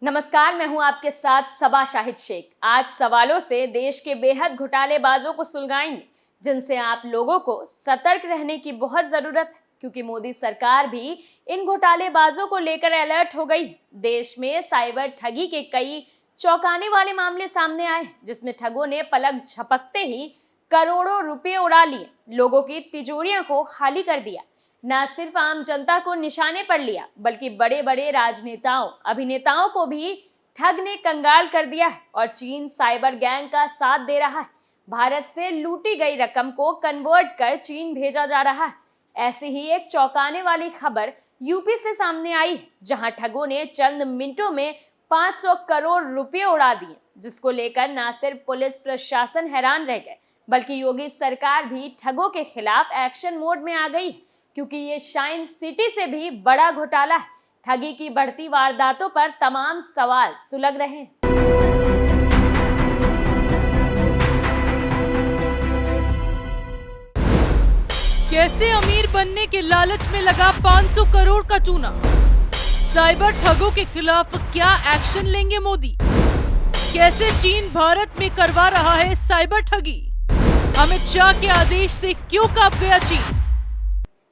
नमस्कार, मैं हूं आपके साथ सबा शाहिद शेख। आज सवालों से देश के बेहद घोटालेबाजों को सुलगाएंगे, जिनसे आप लोगों को सतर्क रहने की बहुत जरूरत है, क्योंकि मोदी सरकार भी इन घोटालेबाजों को लेकर अलर्ट हो गई। देश में साइबर ठगी के कई चौंकाने वाले मामले सामने आए, जिसमें ठगों ने पलक झपकते ही करोड़ों रुपए उड़ा लिए, लोगों की तिजोरियों को खाली कर दिया। न सिर्फ आम जनता को निशाने पर लिया, बल्कि बड़े बड़े राजनेताओं, अभिनेताओं को भी ठग ने कंगाल कर दिया है और चीन साइबर गैंग का साथ दे रहा है। भारत से लूटी गई रकम को कन्वर्ट कर चीन भेजा जा रहा है। ऐसी ही एक चौंकाने वाली खबर यूपी से सामने आई, जहां ठगों ने चंद मिनटों में 500 करोड़ रुपए उड़ा दिए, जिसको लेकर न सिर्फ पुलिस प्रशासन हैरान रह गए, बल्कि योगी सरकार भी ठगों के खिलाफ एक्शन मोड में आ गई, क्योंकि ये शाइन सिटी से भी बड़ा घोटाला है। ठगी की बढ़ती वारदातों पर तमाम सवाल सुलग रहे हैं। कैसे अमीर बनने के लालच में लगा 500 करोड़ का चूना? साइबर ठगों के खिलाफ क्या एक्शन लेंगे मोदी? कैसे चीन भारत में करवा रहा है साइबर ठगी? अमित शाह के आदेश से क्यों कांप गया चीन?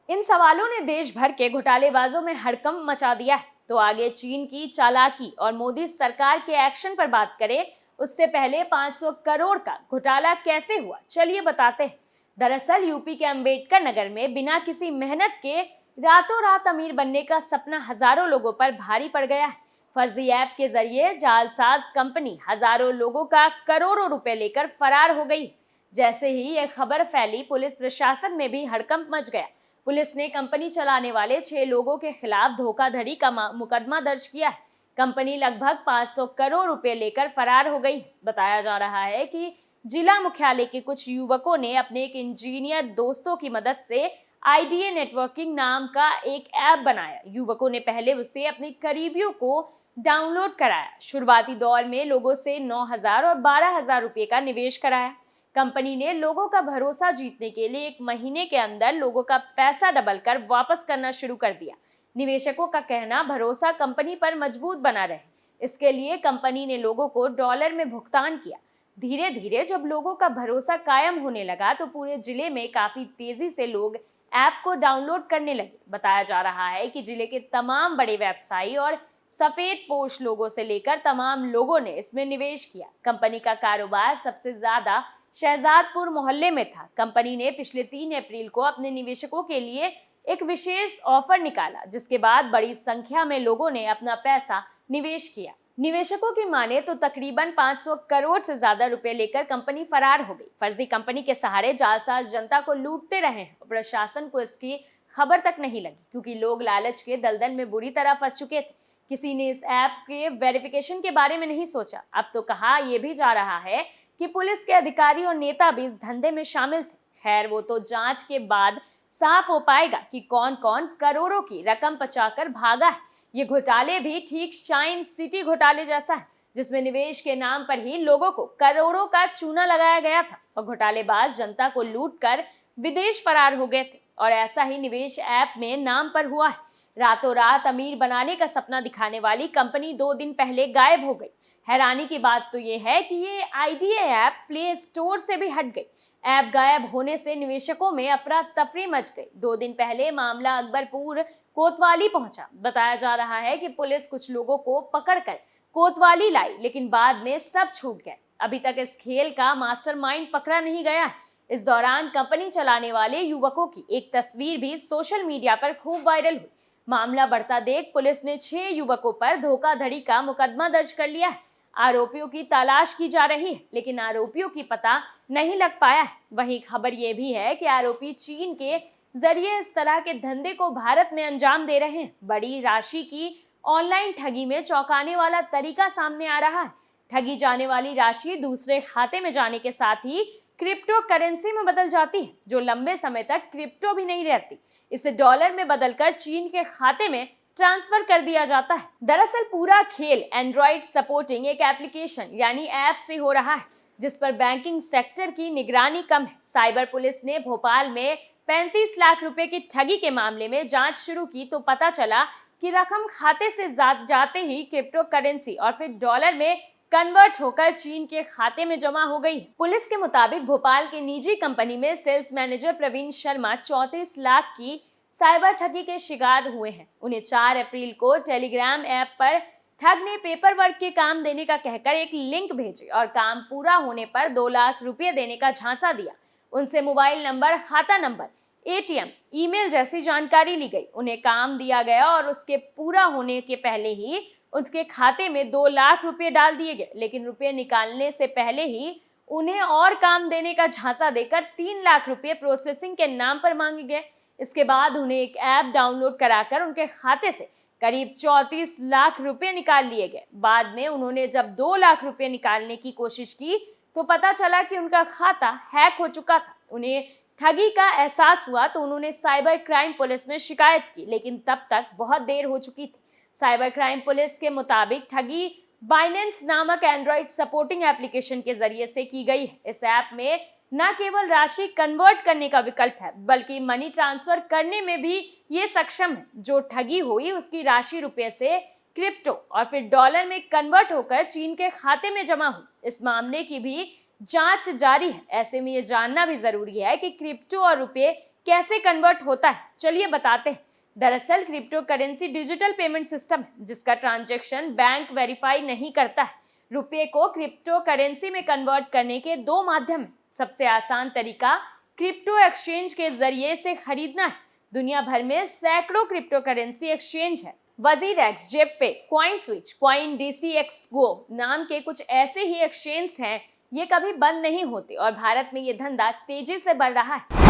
इन सवालों ने देश भर के घोटालेबाजों में हड़कंप मचा दिया है। तो आगे चीन की चालाकी और मोदी सरकार के एक्शन पर बात करें, उससे पहले 500 करोड़ का घोटाला कैसे हुआ, चलिए बताते हैं। दरअसल यूपी के अंबेडकर नगर में बिना किसी मेहनत के रातों रात अमीर बनने का सपना हजारों लोगों पर भारी पड़ गया है। फर्जी ऐप के जरिए जालसाज कंपनी हजारों लोगों का करोड़ों रुपए लेकर फरार हो गई। जैसे ही यह खबर फैली, पुलिस प्रशासन में भी हड़कंप मच गया। पुलिस ने कंपनी चलाने वाले 6 लोगों के खिलाफ धोखाधड़ी का मुकदमा दर्ज किया है। कंपनी लगभग 500 करोड़ रुपए लेकर फरार हो गई। बताया जा रहा है कि जिला मुख्यालय के कुछ युवकों ने अपने एक इंजीनियर दोस्तों की मदद से आईडीए नेटवर्किंग नाम का एक ऐप बनाया। युवकों ने पहले उसे अपने करीबियों को डाउनलोड कराया। शुरुआती दौर में लोगों से 9,000 और 12,000 रुपए का निवेश कराया। कंपनी ने लोगों का भरोसा जीतने के लिए 1 महीने के अंदर लोगों का पैसा डबल कर वापस करना शुरू कर दिया। निवेशकों का कहना, भरोसा कंपनी पर मजबूत बना रहे, इसके लिए कंपनी ने लोगों को डॉलर में भुगतान किया। धीरे धीरे जब लोगों का भरोसा कायम होने लगा, तो पूरे जिले में काफी तेजी से लोग ऐप को डाउनलोड करने लगे। बताया जा रहा है कि जिले के तमाम बड़े व्यवसायी और सफेद पोश लोगों से लेकर तमाम लोगों ने इसमें निवेश किया। कंपनी का कारोबार सबसे ज्यादा शहजादपुर मोहल्ले में था। कंपनी ने पिछले 3 अप्रैल को अपने निवेशकों के लिए एक विशेष ऑफर निकाला, जिसके बाद बड़ी संख्या में लोगों ने अपना पैसा निवेश किया। निवेशकों की माने तो तकरीबन 500 करोड़ से ज्यादा रुपए लेकर कंपनी फरार हो गई। फर्जी कंपनी के सहारे जालसाज जनता को लूटते रहे हैं। प्रशासन को इसकी खबर तक नहीं लगी, क्योंकि लोग लालच के दलदल में बुरी तरह फंस चुके थे। किसी ने इस ऐप के वेरिफिकेशन के बारे में नहीं सोचा। अब तो कहा यह भी जा रहा है कि पुलिस के अधिकारी और नेता भी इस धंधे में शामिल थे। खैर, वो तो जांच के बाद साफ हो पाएगा कि कौन कौन करोड़ों की रकम बचाकर भागा है। ये घोटाले भी ठीक शाइन सिटी घोटाले जैसा है, जिसमें निवेश के नाम पर ही लोगों को करोड़ों का चूना लगाया गया था और घोटालेबाज जनता को लूटकर विदेश फरार हो गए थे। और ऐसा ही निवेश ऐप में नाम पर हुआ है। रातों रात अमीर बनाने का सपना दिखाने वाली कंपनी 2 दिन पहले गायब हो गई। हैरानी की बात तो ये है कि ये आईडीए ऐप प्ले स्टोर से भी हट गई। ऐप गायब होने से निवेशकों में अफरा तफरी मच गई। 2 दिन पहले मामला अकबरपुर कोतवाली पहुंचा। बताया जा रहा है कि पुलिस कुछ लोगों को पकड़कर कोतवाली लाई, लेकिन बाद में सब छूट गए। अभी तक इस खेल का मास्टरमाइंड पकड़ा नहीं गया। इस दौरान कंपनी चलाने वाले युवकों की एक तस्वीर भी सोशल मीडिया पर खूब वायरल हुई। मामला बढ़ता देख पुलिस ने 6 युवकों पर धोखाधड़ी का मुकदमा दर्ज कर लिया है। आरोपियों की तलाश की जा रही है, लेकिन आरोपियों की पता नहीं लग पाया है। वहीं खबर यह भी है कि आरोपी चीन के जरिए इस तरह के धंधे को भारत में अंजाम दे रहे हैं। बड़ी राशि की ऑनलाइन ठगी में चौंकाने वाला तरीका सामने आ रहा है। ठगी जाने वाली राशि दूसरे खाते में जाने के साथ ही क्रिप्टो करेंसी में बदल जाती है, जो लंबे समय तक क्रिप्टो भी नहीं रहती। इसे डॉलर में बदलकर चीन के खाते में ट्रांसफर कर दिया जाता है। दरअसल पूरा खेल एंड्रॉइड सपोर्टिंग एक एप्लीकेशन यानी ऐप से हो रहा है, जिस पर बैंकिंग सेक्टर की निगरानी कम है। साइबर पुलिस ने भोपाल में 35 लाख रुपए की ठगी के मामले में जांच शुरू की तो पता चला कि रकम खाते से जाते ही क्रिप्टो करेंसी और फिर डॉलर में कन्वर्ट होकर चीन के खाते में जमा हो गई है। पुलिस के मुताबिक भोपाल की निजी कंपनी में सेल्स मैनेजर प्रवीण शर्मा 34 लाख की साइबर ठगी के शिकार हुए हैं। उन्हें 4 अप्रैल को टेलीग्राम ऐप पर ठग ने पेपर वर्क के काम देने का कहकर एक लिंक भेजे और काम पूरा होने पर 2 लाख रुपए देने का झांसा दिया। उनसे मोबाइल नंबर, खाता नंबर, एटीएम, ईमेल जैसी जानकारी ली गई। उन्हें काम दिया गया और उसके पूरा होने के पहले ही उसके खाते में 2 लाख रुपए डाल दिए गए, लेकिन रुपए निकालने से पहले ही उन्हें और काम देने का झांसा देकर 3 लाख रुपए प्रोसेसिंग के नाम पर मांगे गए। इसके बाद उन्हें एक ऐप डाउनलोड कराकर उनके खाते से करीब 34 लाख रुपए निकाल लिए गए। बाद में उन्होंने जब 2 लाख रुपए निकालने की कोशिश की तो पता चला कि उनका खाता हैक हो चुका था। उन्हें ठगी का एहसास हुआ तो उन्होंने साइबर क्राइम पुलिस में शिकायत की, लेकिन तब तक बहुत देर हो चुकी थी। साइबर क्राइम पुलिस के मुताबिक ठगी बाइनेंस नामक एंड्रॉइड सपोर्टिंग एप्लीकेशन के जरिए से की गई है। इस ऐप में न केवल राशि कन्वर्ट करने का विकल्प है, बल्कि मनी ट्रांसफर करने में भी ये सक्षम है। जो ठगी हुई उसकी राशि रुपए से क्रिप्टो और फिर डॉलर में कन्वर्ट होकर चीन के खाते में जमा हुई। इस मामले की भी जांच जारी है। ऐसे में ये जानना भी जरूरी है कि क्रिप्टो और रुपए कैसे कन्वर्ट होता है। चलिए बताते हैं। दरअसल crypto currency digital payment system है जिसका ट्रांजैक्शन बैंक वेरीफाई नहीं करता है। रुपए को क्रिप्टो करेंसी में कन्वर्ट करने के 2 माध्यम हैं। सबसे आसान तरीका क्रिप्टो एक्सचेंज के जरिए से खरीदना है। दुनिया भर में सैकड़ों क्रिप्टो करेंसी एक्सचेंज है। वजीरएक्स, जेपे, कॉइन स्विच, कॉइन डीसीएक्स गो नाम के कुछ ऐसे ही एक्सचेंज हैं। ये कभी बंद नहीं होते और भारत में ये धंधा तेजी से बढ़ रहा है।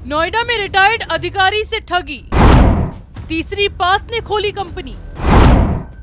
नोएडा में रिटायर्ड अधिकारी से ठगी, तीसरी पास ने खोली कंपनी,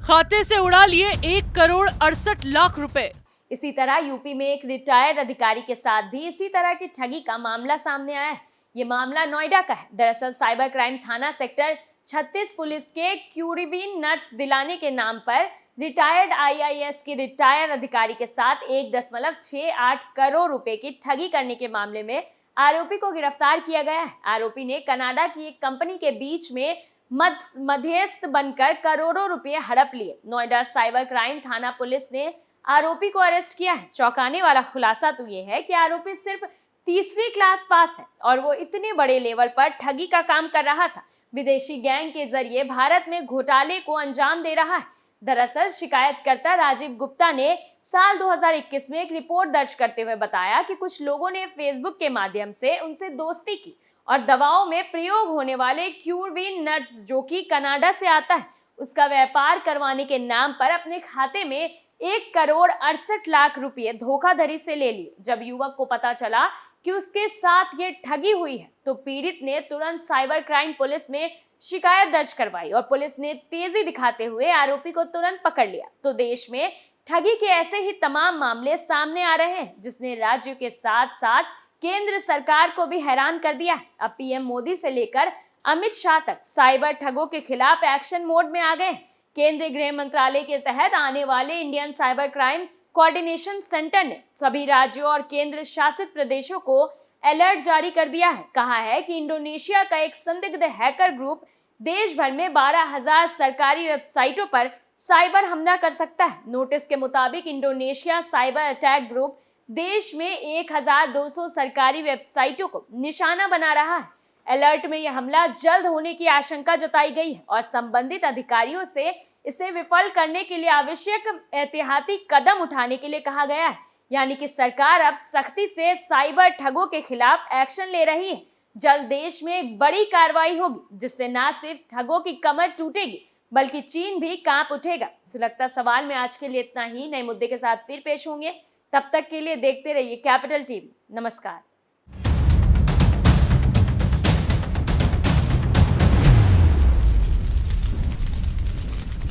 खाते से उड़ा लिए 1 करोड़ 68 लाख रुपए। इसी तरह यूपी में एक रिटायर्ड अधिकारी के साथ भी इसी तरह की ठगी का मामला सामने आया है। ये मामला नोएडा का है। दरअसल साइबर क्राइम थाना सेक्टर 36 पुलिस के क्यूरिवीन नट्स दिलाने के नाम पर रिटायर्ड आईआईएस के रिटायर्ड अधिकारी के साथ 1.68 करोड़ रुपए की ठगी करने के मामले में आरोपी को गिरफ्तार किया गया है। आरोपी ने कनाडा की एक कंपनी के बीच में मध्यस्थ बनकर करोड़ों रुपए हड़प लिए। नोएडा साइबर क्राइम थाना पुलिस ने आरोपी को अरेस्ट किया है। चौंकाने वाला खुलासा तो ये है कि आरोपी सिर्फ 3री क्लास पास है और वो इतने बड़े लेवल पर ठगी का काम कर रहा था। विदेशी गैंग के जरिए भारत में घोटाले को अंजाम दे रहा है। दरअसल शिकायतकर्ता राजीव गुप्ता ने साल 2021 में एक रिपोर्ट दर्ज करते हुए बताया कि कुछ लोगों ने फेसबुक के माध्यम से उनसे दोस्ती की और दवाओं में प्रयोग होने वाले क्यूरवीन नट्स, जो कि कनाडा से आता है, उसका व्यापार करवाने के नाम पर अपने खाते में 1 करोड़ 68 लाख रुपए धोखाधड़ी से ले लिए। जब युवक को पता चला कि उसके साथ ये ठगी हुई है तो पीड़ित ने तुरंत साइबर क्राइम पुलिस में शिकायत दर्ज करवाई और पुलिस ने तेजी दिखाते हुए आरोपी को तुरंत पकड़ लिया। तो देश में ठगी के ऐसे ही तमाम मामले सामने आ रहे हैं, जिसने राज्य के साथ साथ केंद्र सरकार को भी हैरान कर दिया। अब पीएम मोदी से लेकर अमित शाह तक साइबर ठगों के खिलाफ एक्शन मोड में आ गए। केंद्रीय गृह मंत्रालय के तहत आने वाले Indian cyber crime coordination centre ने सभी राज्यों और केंद्र शासित प्रदेशों को अलर्ट जारी कर दिया है। कहा है कि इंडोनेशिया का एक संदिग्ध हैकर ग्रुप देश भर में 12,000 सरकारी वेबसाइटों पर साइबर हमला कर सकता है। नोटिस के मुताबिक इंडोनेशिया साइबर अटैक ग्रुप देश में 1,200 सरकारी वेबसाइटों को निशाना बना रहा है। अलर्ट में यह हमला जल्द होने की आशंका जताई गई है और संबंधित अधिकारियों से इसे विफल करने के लिए आवश्यक एहतियाती कदम उठाने के लिए कहा गया है। यानी कि सरकार अब सख्ती से साइबर ठगों के खिलाफ एक्शन ले रही है। जल्द देश में एक बड़ी कार्रवाई होगी, जिससे न सिर्फ ठगों की कमर टूटेगी बल्कि चीन भी कांप उठेगा। सुलगता सवाल में आज के लिए इतना ही। नए मुद्दे के साथ फिर पेश होंगे। तब तक के लिए देखते रहिए कैपिटल टीवी। नमस्कार।